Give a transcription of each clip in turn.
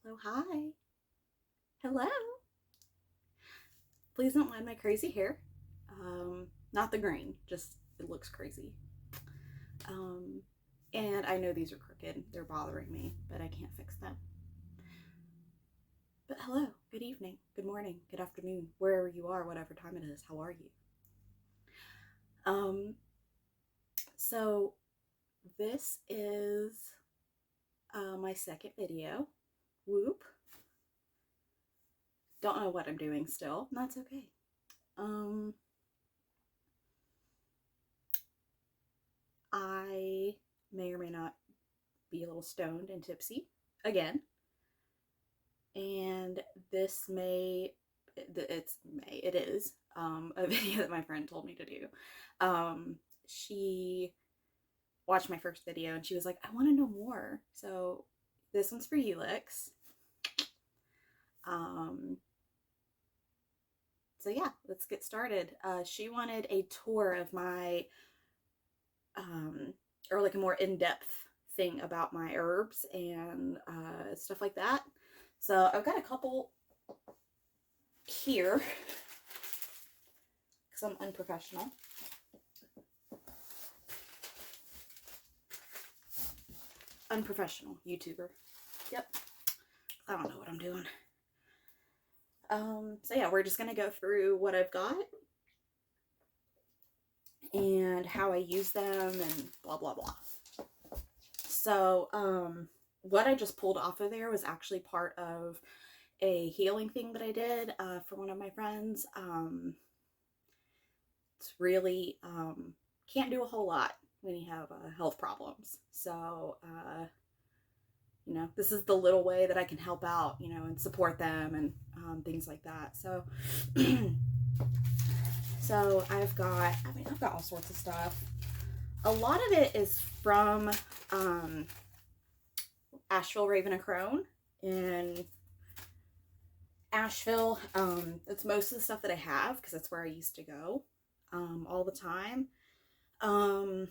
Hello, hi. Hello. Please don't mind my crazy hair. Not the green, just it looks crazy. Um, and I know these are crooked. They're bothering me, but I can't fix them. But hello, good evening, good morning, good afternoon, wherever you are, whatever time it is. How are you? Um, so this is my second video. Whoop. Don't know what I'm doing still. That's okay. I may or may not be a little stoned and tipsy again. And this it is a video that my friend told me to do. She watched my first video and she was like, I want to know more. So this one's for you, Lex. So yeah, let's get started. She wanted a tour of my, or like a more in-depth thing about my herbs and stuff like that. So I've got a couple here because I'm unprofessional. Unprofessional YouTuber. Yep. I don't know what I'm doing. So yeah, we're just gonna go through what I've got and how I use them and blah blah blah. So what I just pulled off of there was actually part of a healing thing that I did for one of my friends. It's really can't do a whole lot when you have health problems. So you know, this is the little way that I can help out, you know, and support them and things like that. So so I've got all sorts of stuff. A lot of it is from Asheville, Raven and Crone in Asheville. It's most of the stuff that I have because that's where I used to go all the time. And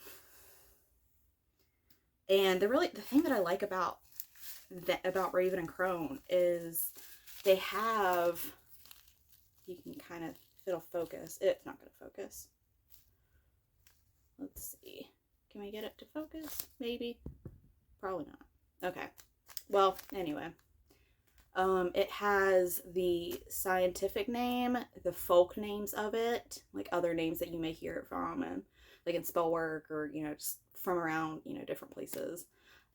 the thing that I like about Raven and Crone is they have, you can kind of, it'll focus. It's not going to focus. Let's see. Can we get it to focus? Maybe. Probably not. Okay. Well, anyway. It has the scientific name, the folk names of it, like other names that you may hear it from, and like in spell work or, you know, just from around, you know, different places.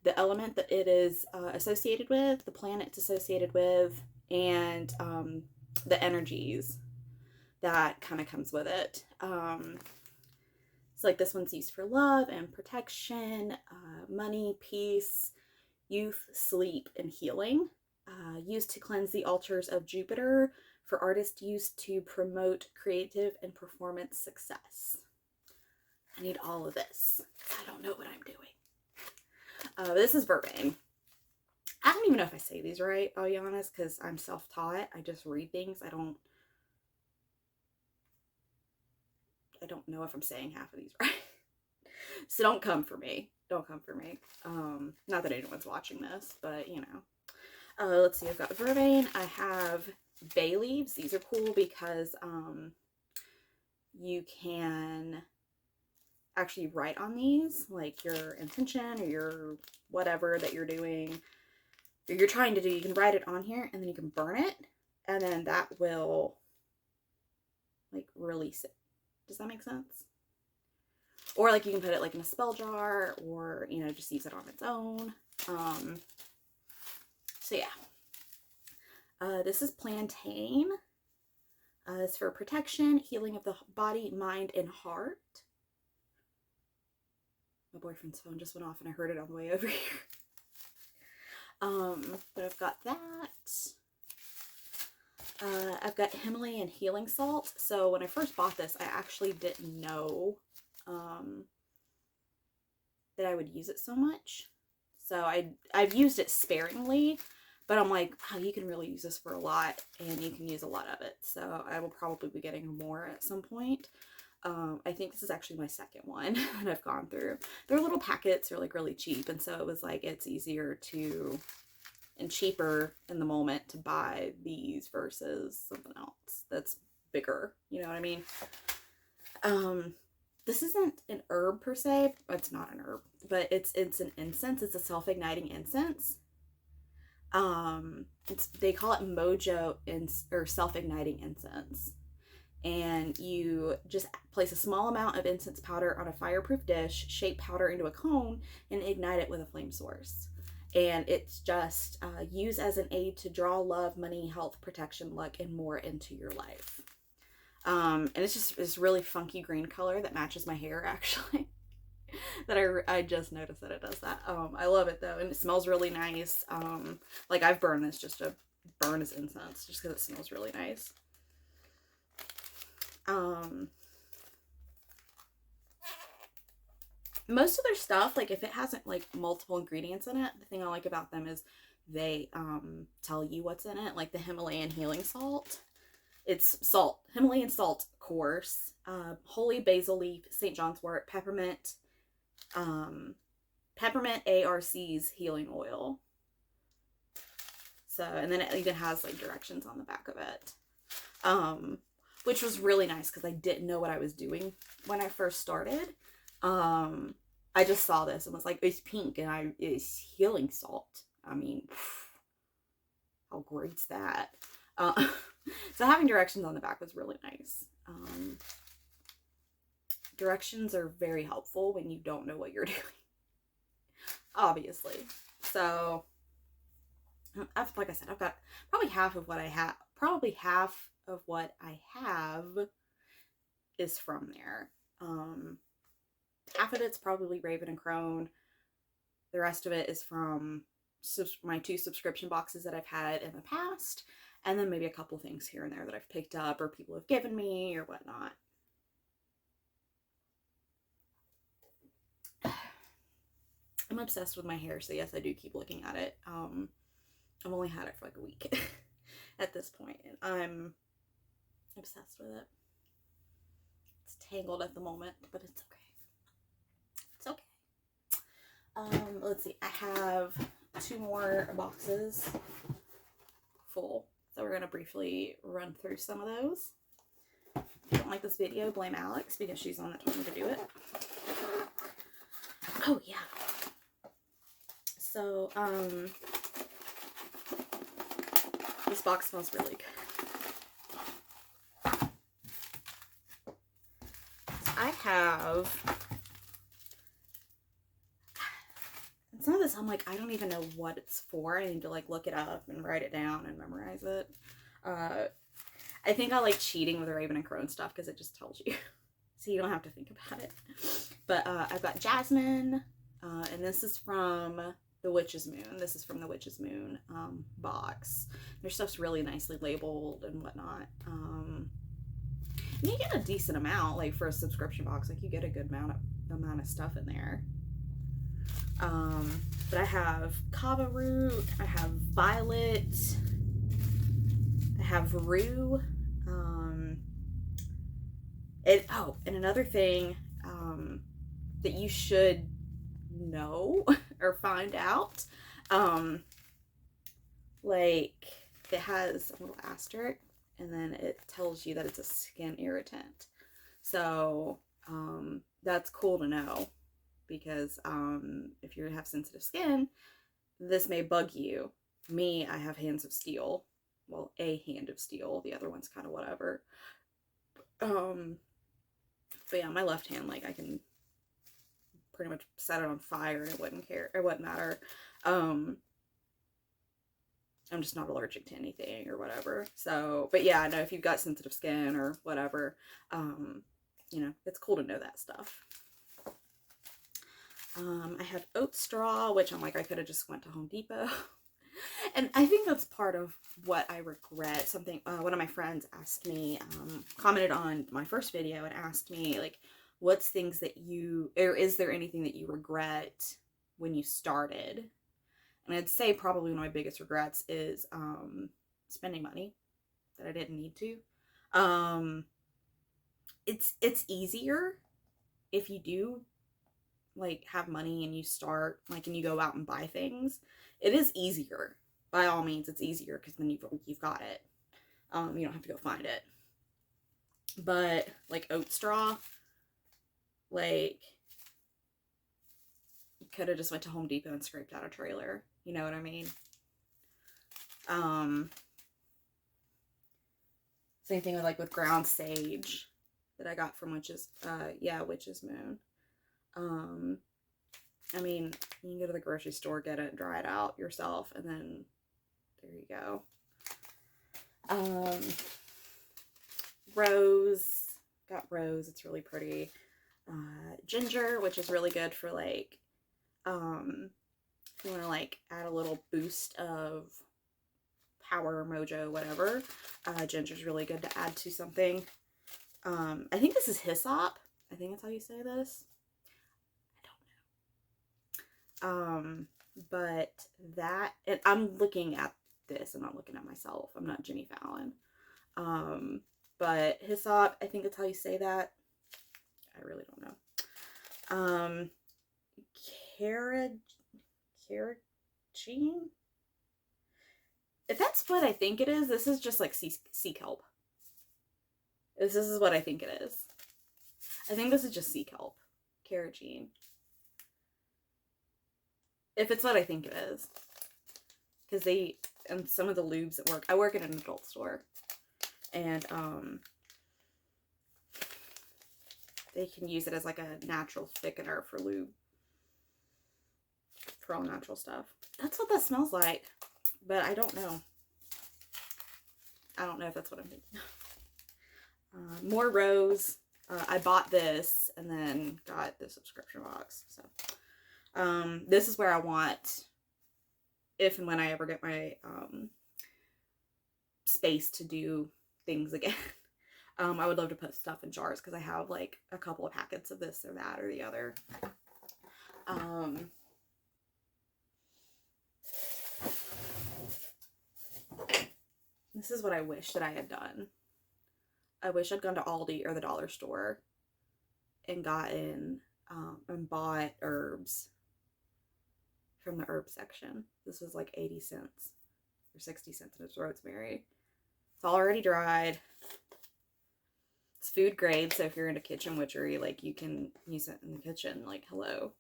The element that it is associated with, the planet it's associated with, and the energies that kind of comes with it. So like this one's used for love and protection, money, peace, youth, sleep, and healing. Used to cleanse the altars of Jupiter, for artists used to promote creative and performance success. I need all of this because I don't know what I'm doing. This is vervain. I don't even know if I say these right, I'll be honest, because I'm self-taught. I just read things. I don't know if I'm saying half of these right. So don't come for me. Don't come for me. Not that anyone's watching this, but you know. Let's see, I've got vervain. I have bay leaves. These are cool because you can actually write on these, like your intention or your whatever that you're doing, or you're trying to do. You can write it on here and then you can burn it, and then that will like release it. Does that make sense? Or like you can put it like in a spell jar, or you know, just use it on its own. So yeah, this is Plantain. It's for protection, healing of the body, mind, and heart. My boyfriend's phone just went off and I heard it on the way over here. But I've got that. I've got Himalayan healing salt. So when I first bought this, I actually didn't know that I would use it so much. So I've used it sparingly, but I'm like, wow, you can really use this for a lot, and you can use a lot of it. So I will probably be getting more at some point. I think this is actually my second one that I've gone through. Their little packets are like really cheap, and so it was like it's easier to and cheaper in the moment to buy these versus something else that's bigger. You know what I mean? This isn't an herb per se. It's not an herb, but it's an incense. It's a self-igniting incense. They call it mojo or self-igniting incense. And you just place a small amount of incense powder on a fireproof dish, shape powder into a cone, and ignite it with a flame source. And it's just used as an aid to draw love, money, health, protection, luck, and more into your life. And it's just this really funky green color that matches my hair, actually. That I just noticed that it does that. I love it though, and it smells really nice. Like I've burned this just to burn as incense, just because it smells really nice. Most of their stuff, like if it hasn't like multiple ingredients in it, the thing I like about them is they tell you what's in it. Like the Himalayan healing salt, it's salt, Himalayan salt coarse, holy basil leaf, St. John's wort, peppermint ARC's healing oil. So, and then it even has like directions on the back of it, which was really nice because I didn't know what I was doing when I first started. I just saw this and was like, it's pink and it's healing salt. I mean, how great's that? So having directions on the back was really nice. Directions are very helpful when you don't know what you're doing, obviously. So, like I said, I've got probably half of what I have. Probably half of what I have is from there. Half of it's probably Raven and Crone. The rest of it is from my 2 subscription boxes that I've had in the past. And then maybe a couple things here and there that I've picked up or people have given me or whatnot. I'm obsessed with my hair, so yes, I do keep looking at it. I've only had it for like a week at this point, and I'm obsessed with it. It's tangled at the moment, but it's okay. It's okay. Let's see. I have 2 more boxes full, so we're gonna briefly run through some of those. If you don't like this video, blame Alex because she's the one that told me to do it. Oh yeah. So this box smells really good. So I have, and some of this I'm like, I don't even know what it's for. I need to like look it up and write it down and memorize it. I think I like cheating with the Raven and Crone stuff because it just tells you. So you don't have to think about it. But I've got jasmine, and this is from the Witch's Moon. This is from the Witch's Moon box. Their stuff's really nicely labeled and whatnot. And you get a decent amount, like for a subscription box. Like you get a good amount of stuff in there. But I have kava root. I have violet. I have rue. And another thing that you should know or find out, like it has a little asterisk and then it tells you that it's a skin irritant. So that's cool to know because if you have sensitive skin, this may bug you. Me, I have hands of steel. Well, a hand of steel. The other one's kind of whatever. But yeah, my left hand, like I can pretty much set it on fire and it wouldn't care. It wouldn't matter. I'm just not allergic to anything or whatever. So, but yeah, I know if you've got sensitive skin or whatever, you know, it's cool to know that stuff. I have oat straw, which I'm like, I could have just went to Home Depot. And I think that's part of what I regret. Something, one of my friends asked me, commented on my first video and asked me, like, what's things that or is there anything that you regret when you started? And I'd say probably one of my biggest regrets is spending money that I didn't need to. It's easier if you do like have money and you start like and you go out and buy things. It is easier by all means, it's easier because then you've got it. You don't have to go find it. But like oat straw, like you could have just went to Home Depot and scraped out a trailer. You know what I mean? Same thing with like with ground sage that I got from Witch's Moon. I mean, you can go to the grocery store, get it, dry it out yourself, and then there you go. Rose, got rose, it's really pretty. Ginger, which is really good for like, if you want to like add a little boost of power, mojo, whatever. Ginger's really good to add to something. I think this is hyssop. I think that's how you say this. I don't know. But that, and I'm looking at this, I'm not looking at myself. I'm not Jimmy Fallon. But hyssop, I think that's how you say that. I really don't know. Carrageen? If that's what I think it is, this is just like sea kelp. This is what I think it is. I think this is just sea kelp. Carrageen. If it's what I think it is. Because and some of the lubes at work, I work at an adult store. And, they can use it as like a natural thickener for lube. For all natural stuff. That's what that smells like. But I don't know. I don't know if that's what I'm thinking. More rose. I bought this and then got the subscription box. So, this is where I want, if and when I ever get my space to do things again. I would love to put stuff in jars because I have like a couple of packets of this or that or the other. This is what I wish that I had done. I wish I'd gone to Aldi or the dollar store and gotten and bought herbs from the herb section. This was like 80 cents or 60 cents, and it's rosemary. It's already dried. It's food grade, so if you're into kitchen witchery, like you can use it in the kitchen. Like, hello.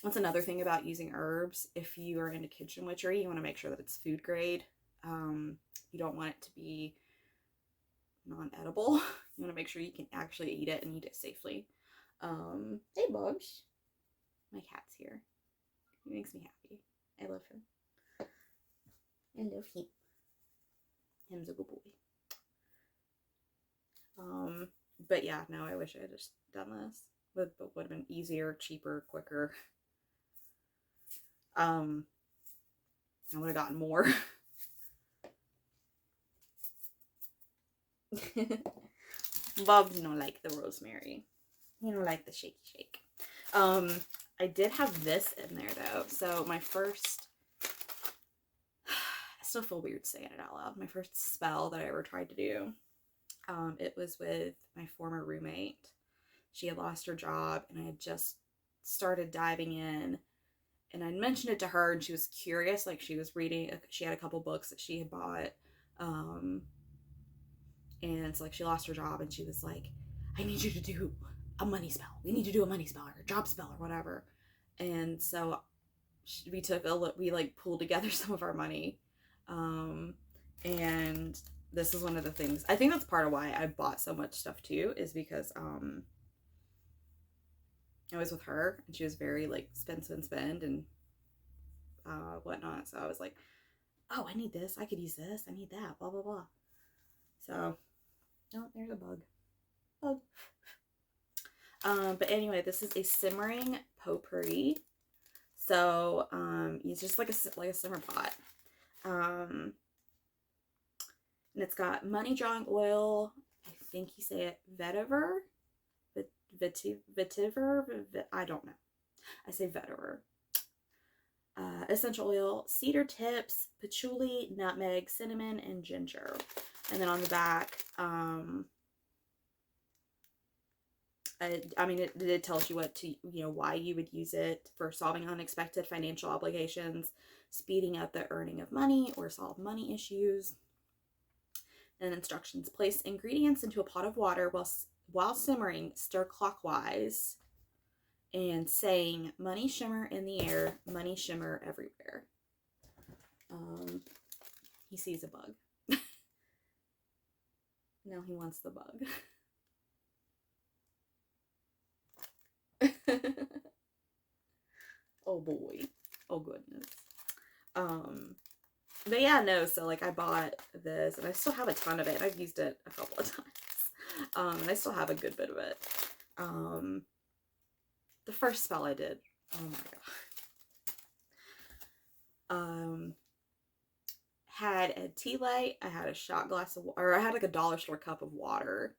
That's another thing about using herbs. If you are into kitchen witchery, you want to make sure that it's food grade. You don't want it to be non-edible. You want to make sure you can actually eat it and eat it safely. Hey, Bugs. My cat's here. He makes me happy. I love him. I love him. Him's a good boy. But yeah, no, I wish I had just done this. But would have been easier, cheaper, quicker. I would have gotten more. Bob don't like the rosemary. He don't like the shaky shake. I did have this in there though. So my first, I still feel weird saying it out loud. My first spell that I ever tried to do, it was with my former roommate. She had lost her job and I had just started diving in, and I mentioned it to her and she was curious. Like she was reading, she had a couple books that she had bought. And it's like she lost her job and she was like, I need you to do a money spell. We need to do a money spell or a job spell or whatever. And so we like pulled together some of our money. And this is one of the things, I think that's part of why I bought so much stuff too, is because, I was with her and she was very like spend and, whatnot. So I was like, oh, I need this. I could use this. I need that, blah, blah, blah. So, oh, there's a bug. But anyway, this is a simmering potpourri. So, it's just like a simmer pot. And it's got money drawing oil. I think you say it vetiver. Vetiver. I don't know. I say vetiver. Essential oil, cedar tips, patchouli, nutmeg, cinnamon, and ginger. And then on the back, I mean, it tells you what to, why you would use it for solving unexpected financial obligations, speeding up the earning of money, or solve money issues. And instructions: place ingredients into a pot of water while simmering, stir clockwise, and saying, money shimmer in the air, money shimmer everywhere. He sees a bug. Now he wants the bug. Oh boy. Oh goodness. But yeah, no, so like I bought this and I still have a ton of it. I've used it a couple of times. And I still have a good bit of it. The first spell I did, oh my god. Had a tea light, I had a shot glass of water, or I had like a dollar store cup of water.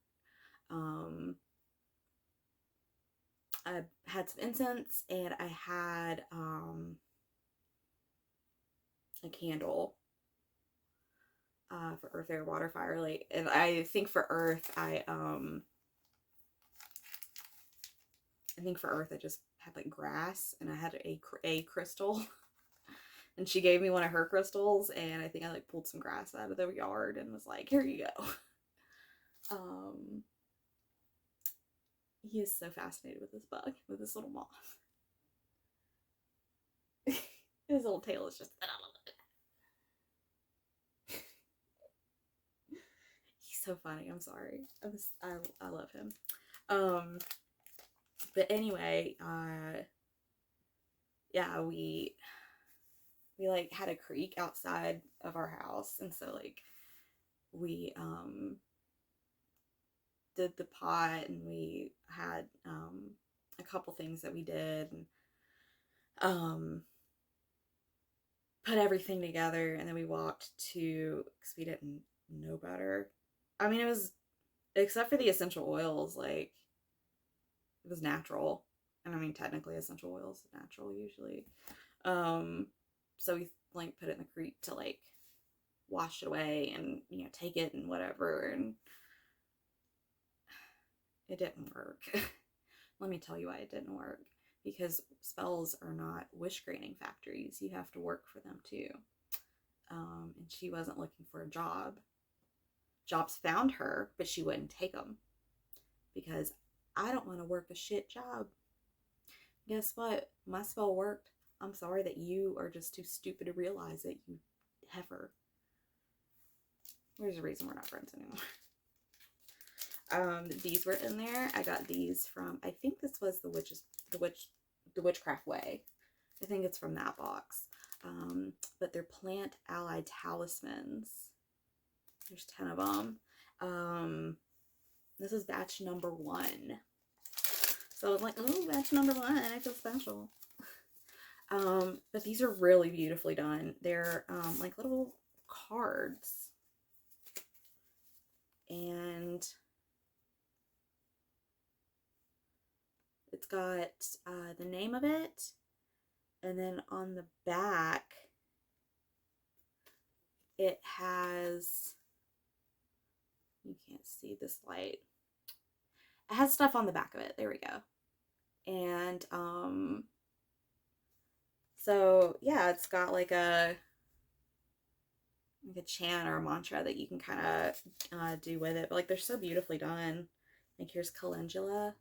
I had some incense, and I had a candle for earth, air, water, fire, light. And I think for earth, I think for earth I just had like grass, and I had a crystal. And she gave me one of her crystals, and I think I like pulled some grass out of the yard and was like, here you go. He is so fascinated with this bug, with this little moth. His little tail is just... He's so funny. I'm sorry. I love him. But anyway, yeah, we like had a creek outside of our house, and so like we did the pot, and we had a couple things that we did, and put everything together, and then we walked to, because we didn't know better. I mean, it was, except for the essential oils, like it was natural. And I mean, technically essential oils is natural usually. So we like put it in the creek to like wash it away and, take it and whatever. And it didn't work. Let me tell you why it didn't work. Because spells are not wish granting factories. You have to work for them too. And she wasn't looking for a job. Jobs found her, but she wouldn't take them. Because I don't want to work a shit job. Guess what? My spell worked. I'm sorry that you are just too stupid to realize it, you heifer. There's a reason we're not friends anymore. These were in there. I got these from, I think this was the Witchcraft Way. I think it's from that box. But they're plant allied talismans. There's 10 of them. This is batch number 1. So I was like, oh, batch number 1, I feel special. But these are really beautifully done. They're like little cards. And it's got the name of it. And then on the back, it has, you can't see this light. It has stuff on the back of it. There we go. And so yeah, it's got like a chant or a mantra that you can kind of do with it. But like they're so beautifully done. Like here's calendula.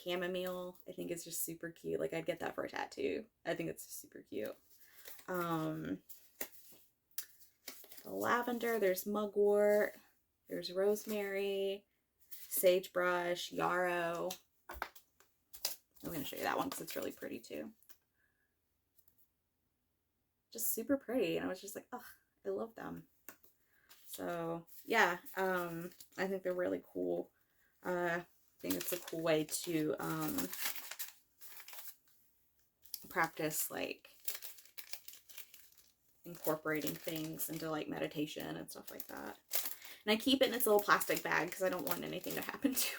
Chamomile, I think is just super cute. Like I'd get that for a tattoo. I think it's super cute. Lavender, there's mugwort, there's rosemary, sagebrush, yarrow. I'm going to show you that one because it's really pretty too. Just super pretty, and I was just like, oh, I love them. So yeah, I think they're really cool. I think it's a cool way to practice like incorporating things into like meditation and stuff like that. And I keep it in its little plastic bag because I don't want anything to happen to it.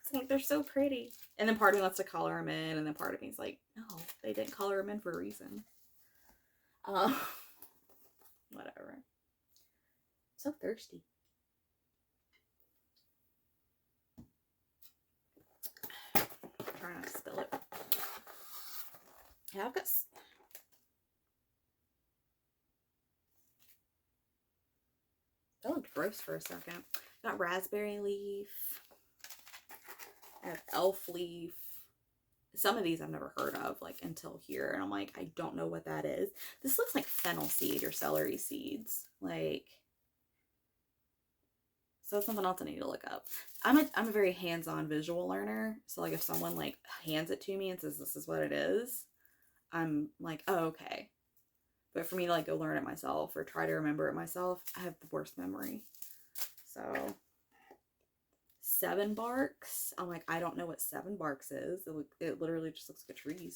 It's like they're so pretty. And then part of me wants to color them in, and then part of me is like, no, they didn't color them in for a reason. Whatever. so thirsty. Try not to spill it. Yeah, I've got... That looked gross for a second. Got raspberry leaf. I have elf leaf. Some of these I've never heard of, like, until here. And I'm like, I don't know what that is. This looks like fennel seed or celery seeds. Like... So that's something else I need to look up. I'm a very hands-on visual learner. So like if someone like hands it to me and says this is what it is, I'm like, oh, okay. But for me to like go learn it myself or try to remember it myself, I have the worst memory. So 7 barks. I'm like, I don't know what 7 barks is. It literally just looks like a tree.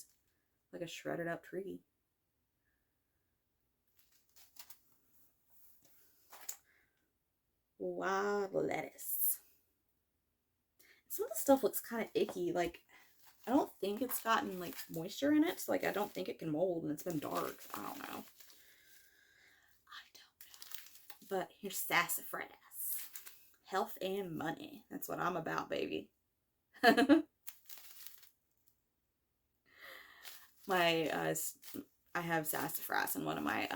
Like a shredded up tree. Wild lettuce. Some of the stuff looks kind of icky. Like, I don't think it's gotten like moisture in it. So like, I don't think it can mold, and it's been dark. I don't know. But here's sassafras. Health and money. That's what I'm about, baby. I have sassafras in one of my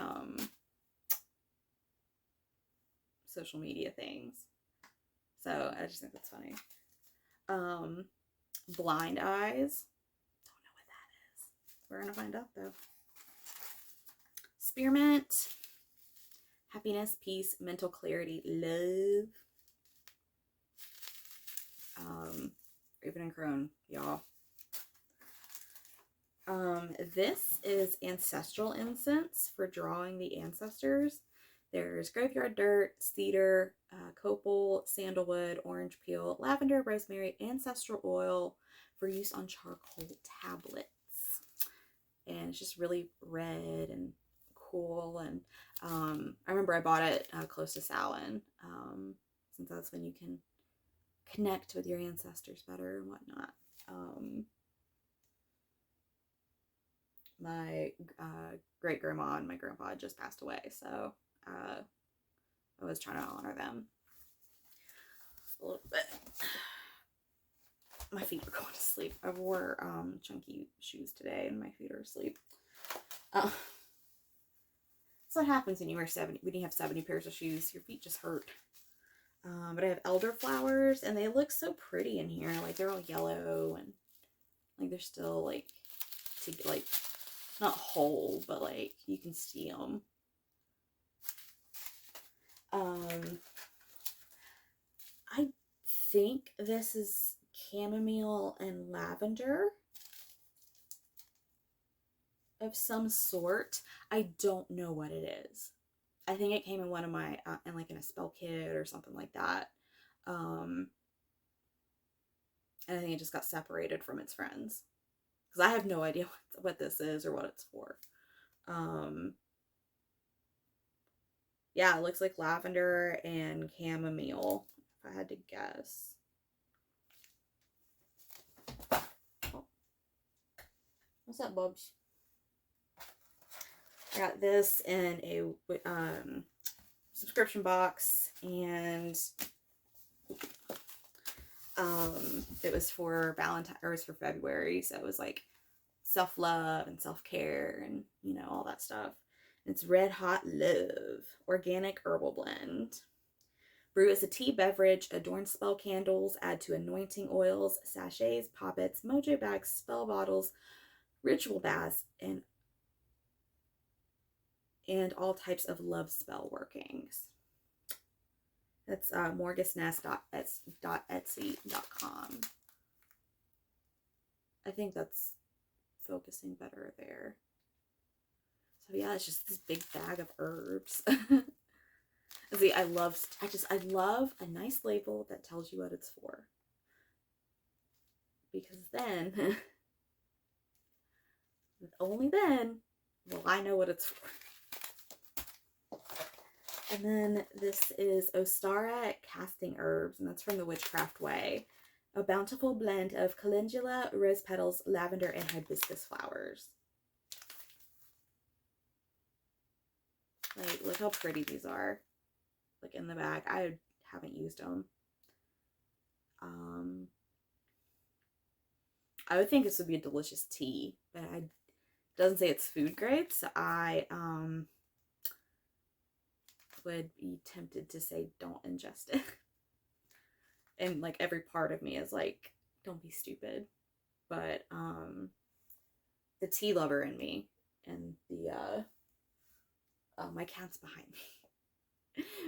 social media things. So I just think that's funny. Blind eyes. Don't know what that is. We're gonna find out though. Spearmint. Happiness, peace, mental clarity, love. Raven and Crone, y'all. This is Ancestral Incense for drawing the ancestors. There's graveyard dirt, cedar, copal, sandalwood, orange peel, lavender, rosemary, ancestral oil for use on charcoal tablets. And it's just really red and cool. And I remember I bought it close to Samhain, since that's when you can connect with your ancestors better and whatnot. My great grandma and my grandpa just passed away, so I was trying to honor them a little bit. My feet are going to sleep. I wore chunky shoes today and my feet are asleep. That's what happens when you wear 70, when you have 70 pairs of shoes. Your feet just hurt. But I have elderflowers, and they look so pretty in here. Like, they're all yellow, and like they're still like not whole, but like you can see them. I think this is chamomile and lavender of some sort. I don't know what it is. I think it came in one of my, in a spell kit or something like that. And I think it just got separated from its friends. Because I have no idea what this is or what it's for. Yeah, it looks like lavender and chamomile, if I had to guess. Oh. What's up, Bubs? I got this in a subscription box, and it was for Valentine, or it was for February, so it was like self-love and self-care and, you know, all that stuff. It's Red Hot Love organic herbal blend. Brew as a tea beverage, adorn spell candles, add to anointing oils, sachets, poppets, mojo bags, spell bottles, ritual baths, and all types of love spell workings. That's morgusnest.etsy.com. I think that's focusing better there. So yeah, it's just this big bag of herbs. See, I love a nice label that tells you what it's for. Because then, only then, will I know what it's for. And then this is Ostara Casting Herbs, and that's from the Witchcraft Way. A bountiful blend of calendula, rose petals, lavender, and hibiscus flowers. Like, look how pretty these are. like in the bag. I haven't used them. I would think this would be a delicious tea, but it doesn't say it's food grade, so I would be tempted to say don't ingest it. And like every part of me is like, don't be stupid. But the tea lover in me and the my cat's behind me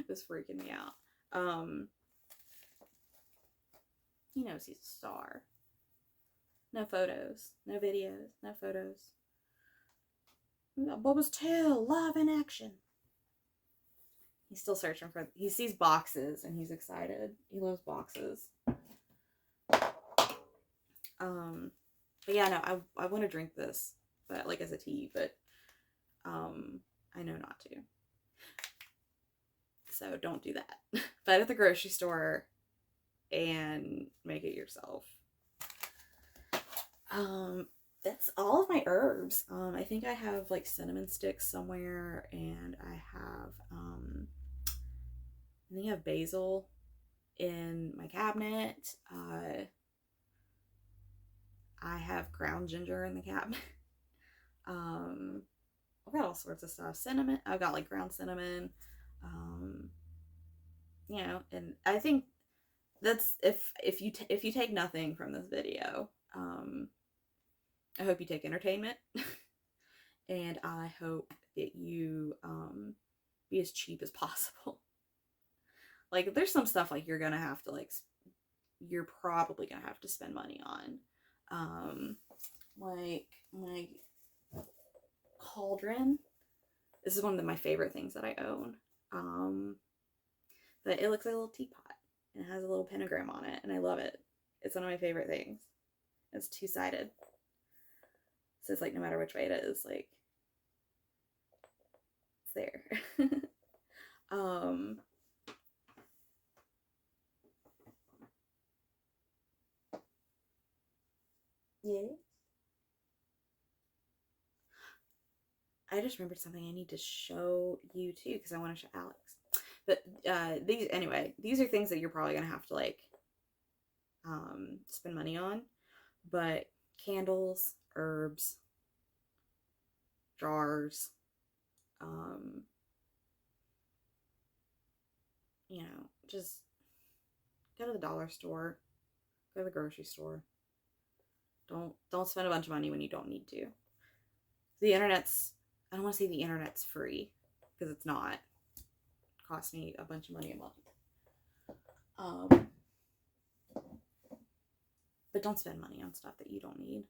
was freaking me out. He knows he's a star. No photos, no videos, no photos. We got Bubba's tail live in action. He's still searching for, he sees boxes and he's excited. He loves boxes. But yeah, no, I want to drink this, but like as a tea, but I know not to. So don't do that. Buy it at the grocery store and make it yourself. That's all of my herbs. I think I have like cinnamon sticks somewhere, and I think I have basil in my cabinet. I have ground ginger in the cabinet. I've got all sorts of stuff. Cinnamon. I've got like ground cinnamon. You know, and I think that's if you take nothing from this video, I hope you take entertainment, and I hope that you be as cheap as possible. Like, there's some stuff like you're gonna have to like, you're probably gonna have to spend money on, like my cauldron. This is one of my favorite things that I own. But it looks like a little teapot and it has a little pentagram on it, and I love it. It's one of my favorite things. It's two-sided. So it's like no matter which way it is, like it's there. Yeah. I just remembered something I need to show you too, because I want to show Alex. But these are things that you're probably gonna have to like spend money on. But candles, herbs, jars, you know, just go to the dollar store, go to the grocery store. Don't spend a bunch of money when you don't need to. The internet's, I don't want to say the internet's free, because it's not. It costs me a bunch of money a month. But don't spend money on stuff that you don't need.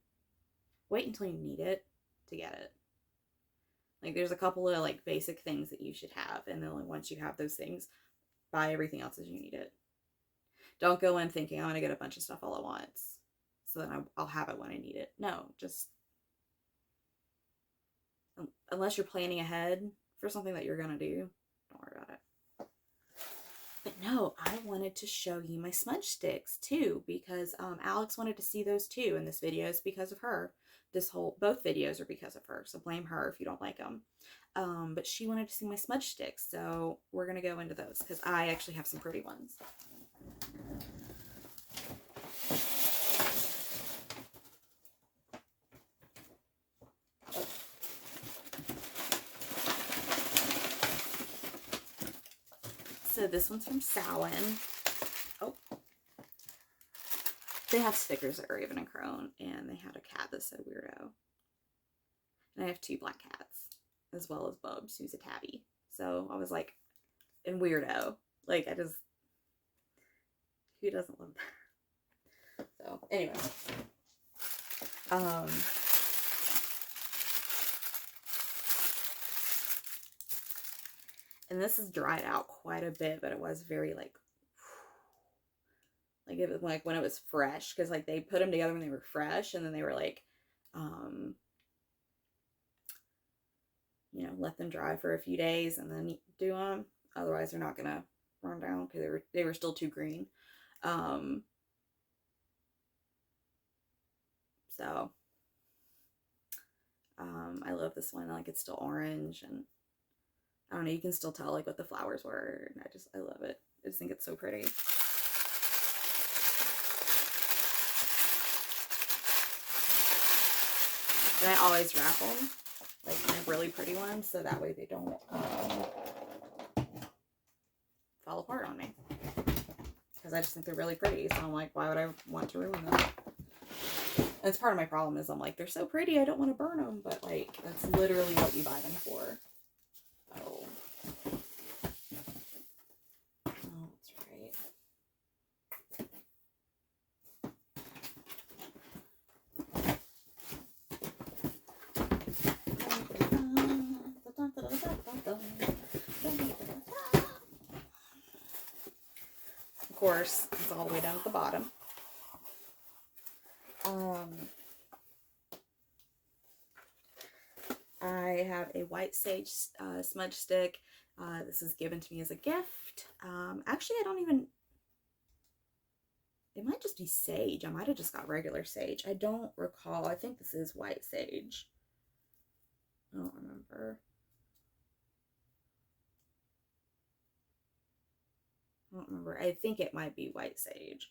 Wait until you need it to get it. Like, there's a couple of like basic things that you should have, and then once you have those things, buy everything else as you need it. Don't go in thinking I'm gonna get a bunch of stuff all at once, so then I'll have it when I need it. No, just unless you're planning ahead for something that you're gonna do, don't worry about it. But no, I wanted to show you my smudge sticks too, because Alex wanted to see those too, and this video is because of her. Both videos are because of her, so blame her if you don't like them. But she wanted to see my smudge sticks, so we're gonna go into those, because I actually have some pretty ones. So this one's from Salon. Oh. They have stickers at Raven and Crone, and they had a cat that said weirdo. And I have 2 black cats, as well as Bubs, who's a tabby. So I was like, and weirdo. Like, who doesn't love that? So, anyway. And this has dried out quite a bit, but it was very like it was like when it was fresh, because like they put them together when they were fresh, and then they were like you know, let them dry for a few days and then do them, otherwise they're not gonna burn down, because they were still too green. So I love this one. Like, it's still orange, and I don't know, you can still tell like what the flowers were, and I love it. I just think it's so pretty. And I always wrap them, like my really pretty ones, so that way they don't fall apart on me. Because I just think they're really pretty, so I'm like, why would I want to ruin them? And it's part of my problem is I'm like, they're so pretty, I don't want to burn them, but like, that's literally what you buy them for. Oh. Oh, that's right. Of course, it's all the way down at the bottom. I have a white sage smudge stick. This is given to me as a gift. Actually, I don't even... It might just be sage. I might have just got regular sage. I don't recall. I think this is white sage. I don't remember. I think it might be white sage.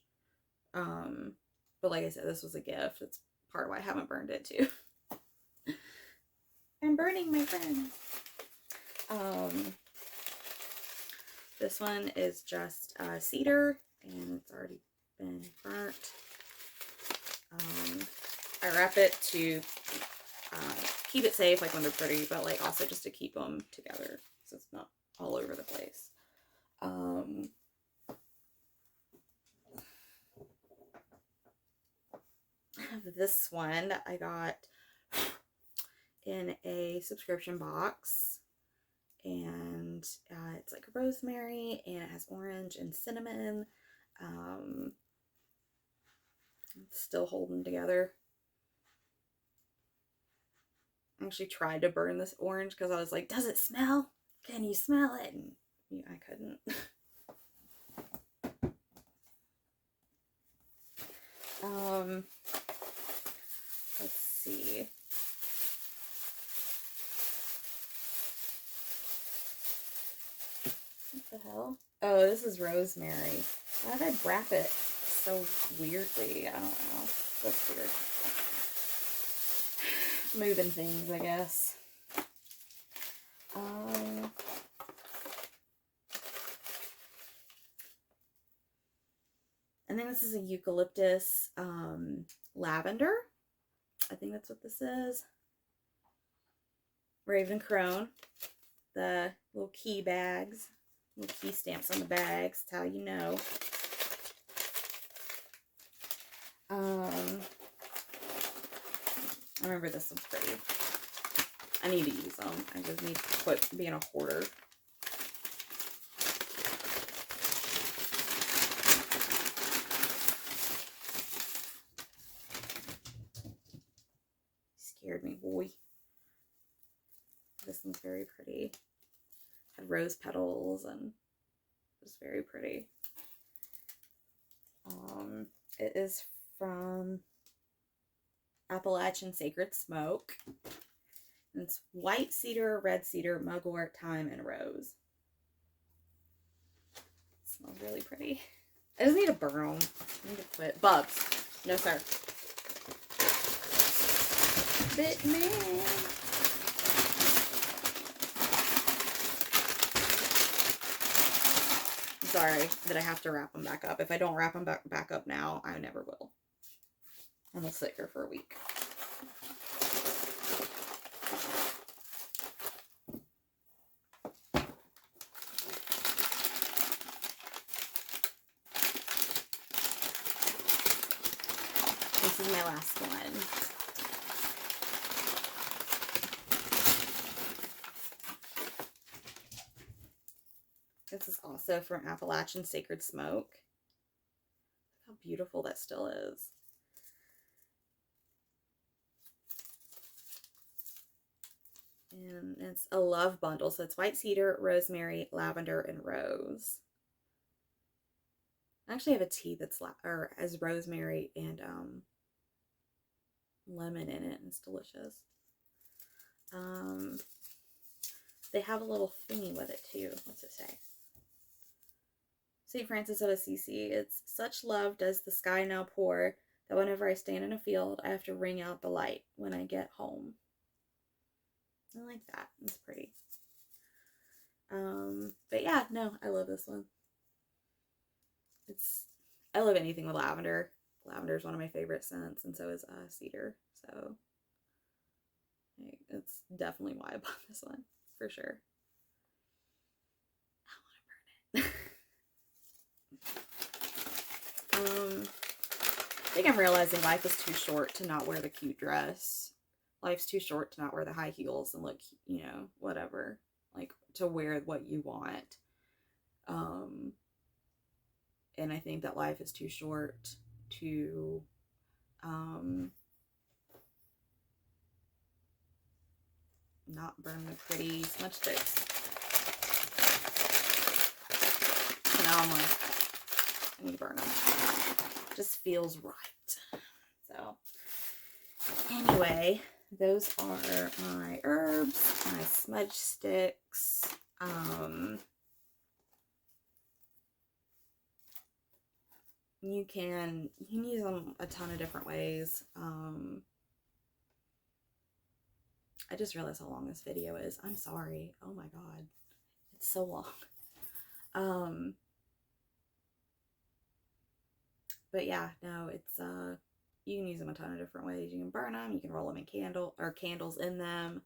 But like I said, this was a gift. It's part of why I haven't burned it too. I'm burning my friends. This one is just cedar, and it's already been burnt. I wrap it to keep it safe, like when they're pretty, but like also just to keep them together so it's not all over the place. I have this one I got in a subscription box, and it's like rosemary, and it has orange and cinnamon. It's still holding together. I actually tried to burn this orange because I was like, does it smell? Can you smell it? And yeah, I couldn't. Let's see. What the hell? Oh, this is rosemary. Why did I wrap it so weirdly? I don't know. That's weird. Moving things, I guess. I think this is a eucalyptus lavender. I think that's what this is. Raven Crone. The little key bags. Little key stamps on the bags. That's how you know. I remember this one's pretty. I need to use them. I just need to quit being a hoarder. Scared me, boy. This one's very pretty. Had rose petals and it was very pretty. It is from Appalachian Sacred Smoke. And it's white cedar, red cedar, mugwort, thyme, and rose. It smells really pretty. I just need to burn them. I need to quit. Bugs. No, sir. Bit me. I'm sorry that I have to wrap them back up. If I don't wrap them back up now, I never will. And they'll sit here for a week. This is my last one. This is also from Appalachian Sacred Smoke. How beautiful that still is. And it's a love bundle. So it's white cedar, rosemary, lavender, and rose. I actually have a tea that's has rosemary and lemon in it, and it's delicious. They have a little thingy with it too. What's it say? St. Francis of Assisi. It's such love does the sky now pour that whenever I stand in a field, I have to ring out the light when I get home. I like that. It's pretty. But yeah, no, I love this one. I love anything with lavender. Lavender is one of my favorite scents, and so is cedar. So it's definitely why I bought this one, for sure. I want to burn it. I think I'm realizing life is too short to not wear the cute dress. Life's too short to not wear the high heels and look, you know, whatever. Like, to wear what you want. And I think that life is too short to not burn the pretty smudge sticks. So now I'm like, I need to burn them. Just feels right. So anyway, those are my herbs, my smudge sticks. You can use them a ton of different ways. I just realized how long this video is. I'm sorry. Oh my god. It's so long. But yeah, no, it's you can use them a ton of different ways. You can burn them, you can roll them in candles in them.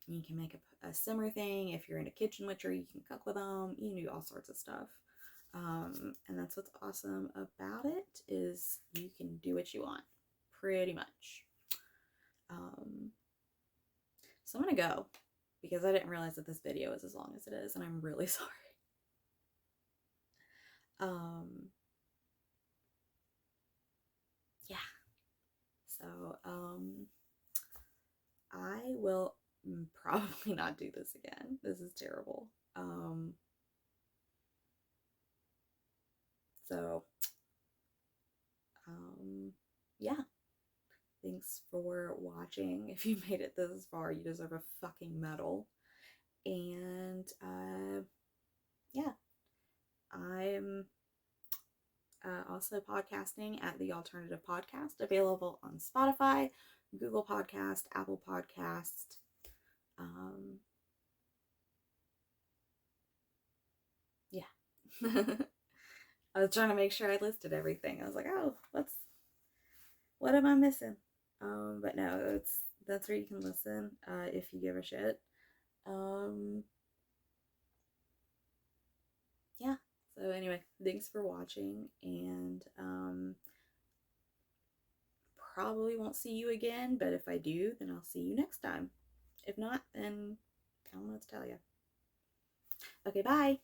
You can make a simmer thing. If you're into kitchen witchery, you can cook with them. You can do all sorts of stuff. And that's what's awesome about it, is you can do what you want, pretty much. So I'm gonna go, because I didn't realize that this video is as long as it is, and I'm really sorry. Yeah. So, I will probably not do this again. This is terrible. Yeah. Thanks for watching. If you made it this far, you deserve a fucking medal. And, yeah. I'm also podcasting at The Alternative Podcast, available on Spotify, Google Podcast, Apple Podcast. Yeah. I was trying to make sure I listed everything. I was like, oh, what am I missing? But no, that's where you can listen, if you give a shit. Yeah. So anyway, thanks for watching, and probably won't see you again, but if I do, then I'll see you next time. If not, then I don't know what to tell you. Okay, bye.